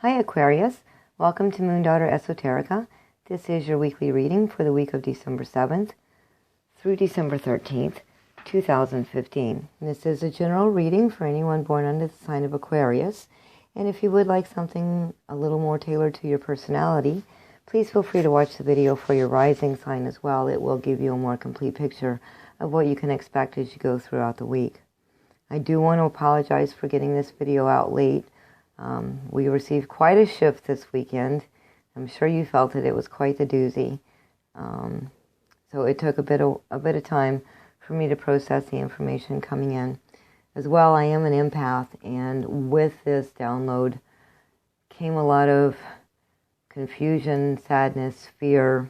Hi Aquarius, welcome to MoonDaughter Esoterica. This is your weekly reading for the week of December 7th through December 13th, 2015. This is a general reading for anyone born under the sign of Aquarius, and if you would like something a little more tailored to your personality, please feel free to watch the video for your rising sign as well. It will give you a more complete picture of what you can expect as you go throughout the week. I do want to apologize for getting this video out late. We received quite a shift this weekend. I'm sure you felt it. It was quite the doozy. So it took a bit of time for me to process the information coming in. As well, I am an empath, and with this download came a lot of confusion, sadness, fear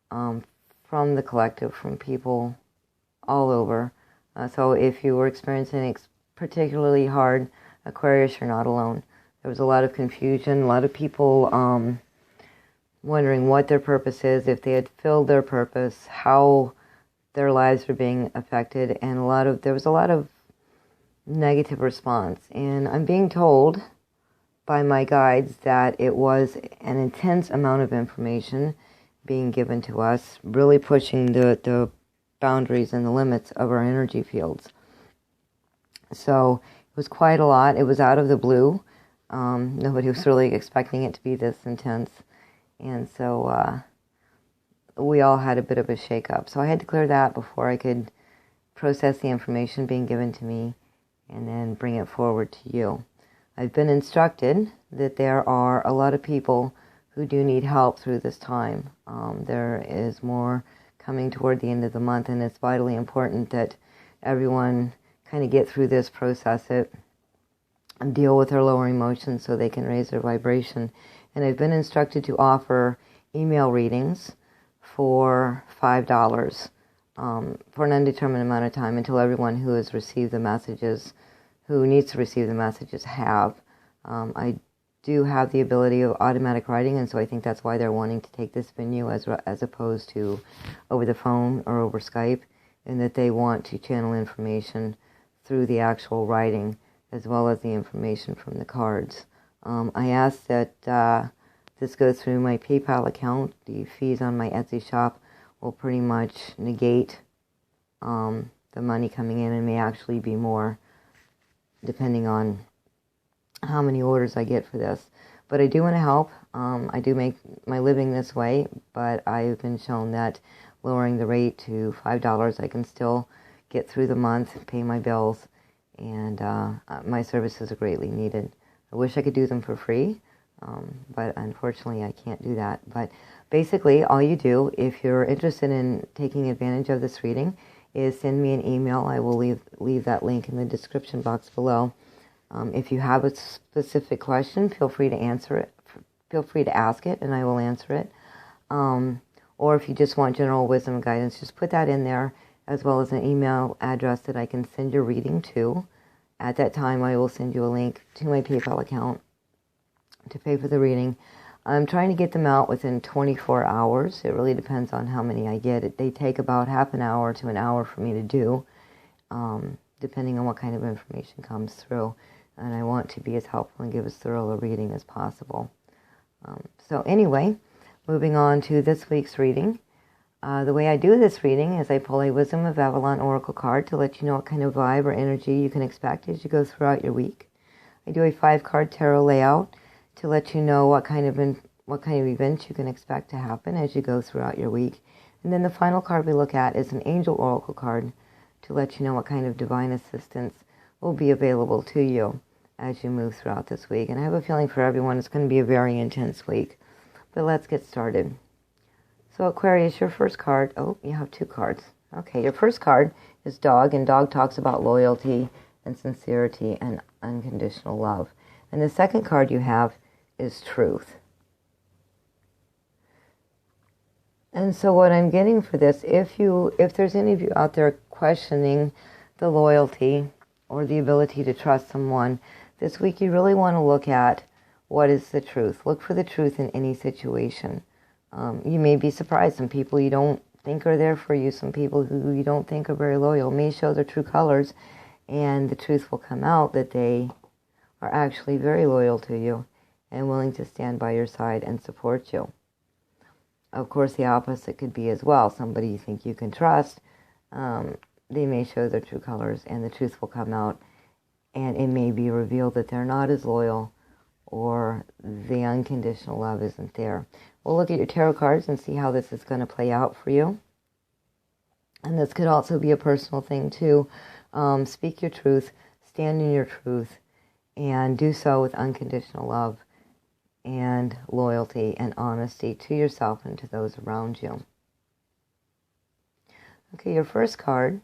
from the collective, from people all over. So if you were experiencing particularly hard, Aquarius, you're not alone. There was a lot of confusion, a lot of people wondering what their purpose is, if they had filled their purpose, how their lives were being affected, and there was a lot of negative response. And I'm being told by my guides that it was an intense amount of information being given to us, really pushing the boundaries and the limits of our energy fields. So it was quite a lot. It was out of the blue. Nobody was really expecting it to be this intense. And so we all had a bit of a shake-up. So I had to clear that before I could process the information being given to me and then bring it forward to you. I've been instructed that there are a lot of people who do need help through this time. There is more coming toward the end of the month, and it's vitally important that everyone kind of get through this, process it, and deal with their lower emotions so they can raise their vibration. And I've been instructed to offer email readings for $5 for an undetermined amount of time until everyone who has received the messages, who needs to receive the messages, have. I do have the ability of automatic writing, and so I think that's why they're wanting to take this venue as opposed to over the phone or over Skype, and that they want to channel information through the actual writing as well as the information from the cards. I ask that this goes through my PayPal account. The fees on my Etsy shop will pretty much negate the money coming in, and may actually be more depending on how many orders I get for this. But I do want to help. I do make my living this way, but I've been shown that lowering the rate to $5, I can still get through the month, pay my bills, and my services are greatly needed. I wish I could do them for free, but unfortunately I can't do that. But basically, all you do, if you're interested in taking advantage of this reading, is send me an email. I will leave that link in the description box below. If you have a specific question, feel free to answer it. Feel free to ask it, and I will answer it. Or if you just want general wisdom and guidance, just put that in there, as well as an email address that I can send your reading to. At that time, I will send you a link to my PayPal account to pay for the reading. I'm trying to get them out within 24 hours. It really depends on how many I get. They take about half an hour to an hour for me to do, depending on what kind of information comes through. And I want to be as helpful and give as thorough a reading as possible. So anyway, moving on to this week's reading. The way I do this reading is I pull a Wisdom of Avalon Oracle card to let you know what kind of vibe or energy you can expect as you go throughout your week. I do a 5-card tarot layout to let you know what kind of events you can expect to happen as you go throughout your week. And then the final card we look at is an Angel Oracle card to let you know what kind of divine assistance will be available to you as you move throughout this week. And I have a feeling for everyone it's going to be a very intense week. But let's get started. So Aquarius, your first card, you have 2 cards. Okay, your first card is Dog, and Dog talks about loyalty and sincerity and unconditional love. And the second card you have is Truth. And so what I'm getting for this, if there's any of you out there questioning the loyalty or the ability to trust someone, this week you really want to look at what is the truth. Look for the truth in any situation. You may be surprised. Some people you don't think are there for you, some people who you don't think are very loyal, may show their true colors, and the truth will come out that they are actually very loyal to you. and willing to stand by your side and support you. Of course, the opposite could be as well. Somebody you think you can trust, they may show their true colors, and the truth will come out, and it may be revealed that they're not as loyal, or the unconditional love isn't there. We'll look at your tarot cards and see how this is going to play out for you. And this could also be a personal thing too. Speak your truth, stand in your truth, and do so with unconditional love and loyalty and honesty to yourself and to those around you. Okay, your first card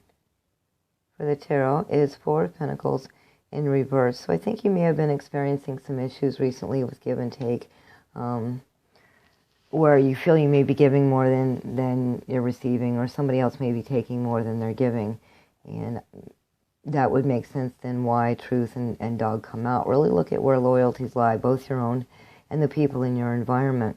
for the tarot is Four of Pentacles in reverse. So I think you may have been experiencing some issues recently with give and take, where you feel you may be giving more than you're receiving, or somebody else may be taking more than they're giving. And that would make sense then why truth and dog come out. Really look at where loyalties lie, both your own and the people in your environment.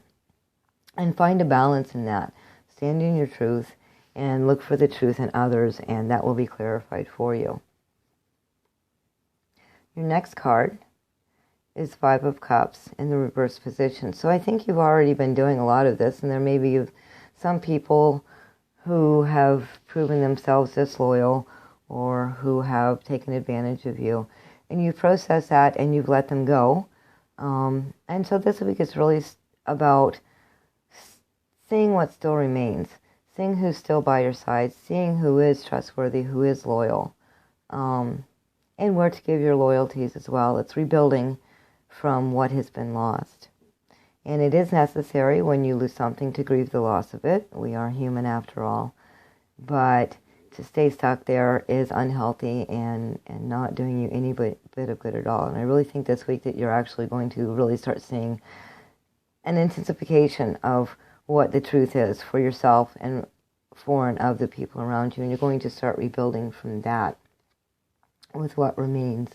And find a balance in that. Stand in your truth and look for the truth in others, and that will be clarified for you. Your next card is Five of Cups in the reverse position. So I think you've already been doing a lot of this, and there may be some people who have proven themselves disloyal or who have taken advantage of you. And you've processed that and you've let them go. And so this week is really about seeing what still remains, seeing who's still by your side, seeing who is trustworthy, who is loyal, and where to give your loyalties as well. It's rebuilding from what has been lost. And it is necessary when you lose something to grieve the loss of it. We are human after all. But to stay stuck there is unhealthy and not doing you any bit of good at all. And I really think this week that you're actually going to really start seeing an intensification of what the truth is for yourself and for and of the people around you. And you're going to start rebuilding from that with what remains.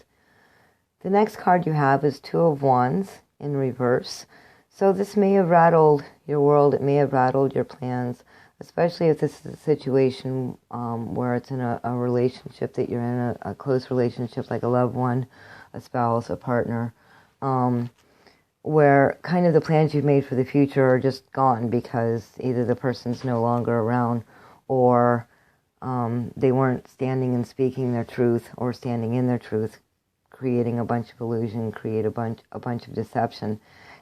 The next card you have is Two of Wands in reverse. So this may have rattled your world. It may have rattled your plans, especially if this is a situation where it's in a relationship that you're in, a close relationship like a loved one, a spouse, a partner, where kind of the plans you've made for the future are just gone because either the person's no longer around or they weren't standing and speaking their truth or standing in their truth, creating a bunch of illusion, create a bunch of deception.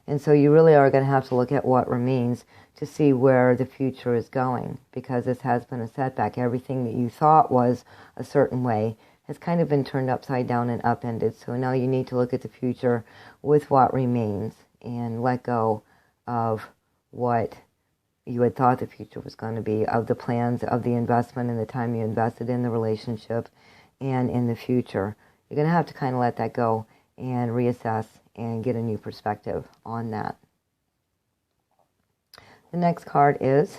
And so you really are going to have to look at what remains to see where the future is going, because this has been a setback. Everything that you thought was a certain way has kind of been turned upside down and upended. So now you need to look at the future with what remains and let go of what you had thought the future was going to be, of the plans, of the investment and the time you invested in the relationship and in the future. You're going to have to kind of let that go and reassess and get a new perspective on that. The next card is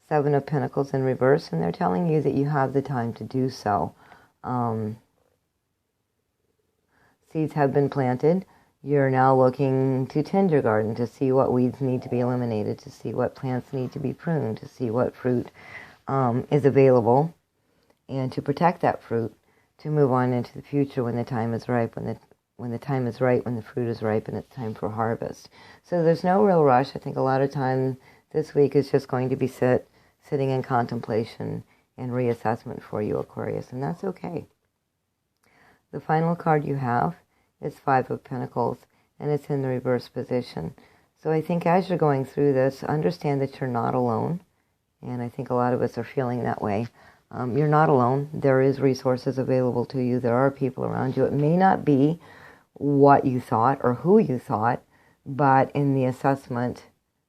Seven of Pentacles in reverse, and they're telling you that you have the time to do so. Seeds have been planted. You're now looking to tend your garden to see what weeds need to be eliminated, to see what plants need to be pruned, to see what fruit is available, and to protect that fruit, to move on into the future when the time is ripe, when the time is right, when the fruit is ripe and it's time for harvest. So there's no real rush. I think a lot of time this week is just going to be sitting in contemplation and reassessment for you, Aquarius, and that's okay. The final card you have is Five of Pentacles, and it's in the reverse position. So I think as you're going through this, understand that you're not alone, and I think a lot of us are feeling that way. You're not alone. There is resources available to you. There are people around you. It may not be what you thought or who you thought, but in the assessment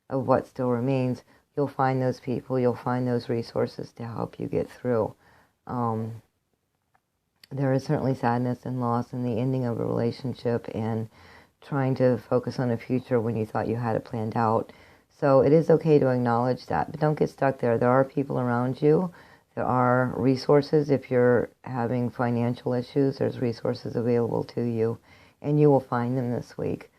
of what still remains, you'll find those people, you'll find those resources to help you get through. There is certainly sadness and loss in the ending of a relationship and trying to focus on a future when you thought you had it planned out. So it is okay to acknowledge that, but don't get stuck there. There are people around you. There are resources. If you're having financial issues, there's resources available to you, and you will find them this week.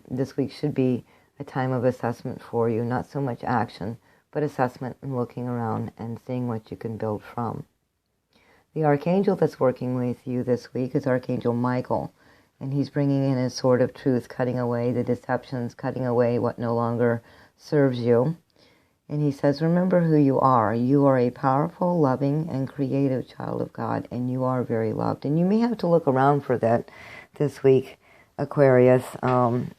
This week should be a time of assessment for you, not so much action, but assessment and looking around and seeing what you can build from. The archangel that's working with you this week is Archangel Michael, And he's bringing in his sword of truth, cutting away the deceptions, cutting away what no longer serves you. And he says, remember who you are. You are a powerful, loving, and creative child of God, and you are very loved. And you may have to look around for that this week, Aquarius. And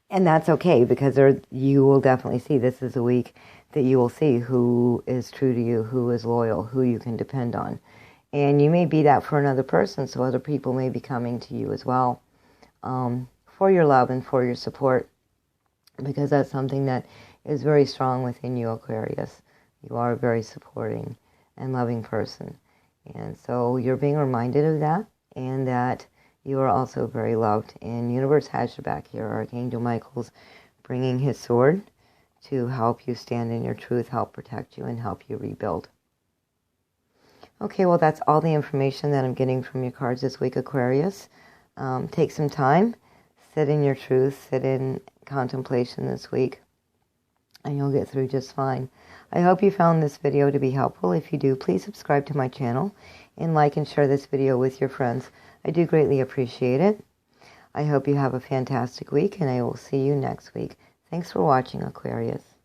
that's okay, because you will definitely see, this is a week that you will see who is true to you, who is loyal, who you can depend on. And you may be that for another person, so other people may be coming to you as well for your love and for your support, because that's something that is very strong within you, Aquarius. You are a very supporting and loving person. And so you're being reminded of that, and that you are also very loved. And universe has your back here. Archangel Michael's bringing his sword to help you stand in your truth, help protect you, and help you rebuild. Okay, well, that's all the information that I'm getting from your cards this week, Aquarius. Take some time, sit in your truth, sit in contemplation this week, and you'll get through just fine. I hope you found this video to be helpful. If you do, please subscribe to my channel and like and share this video with your friends. I do greatly appreciate it. I hope you have a fantastic week, and I will see you next week. Thanks for watching, Aquarius.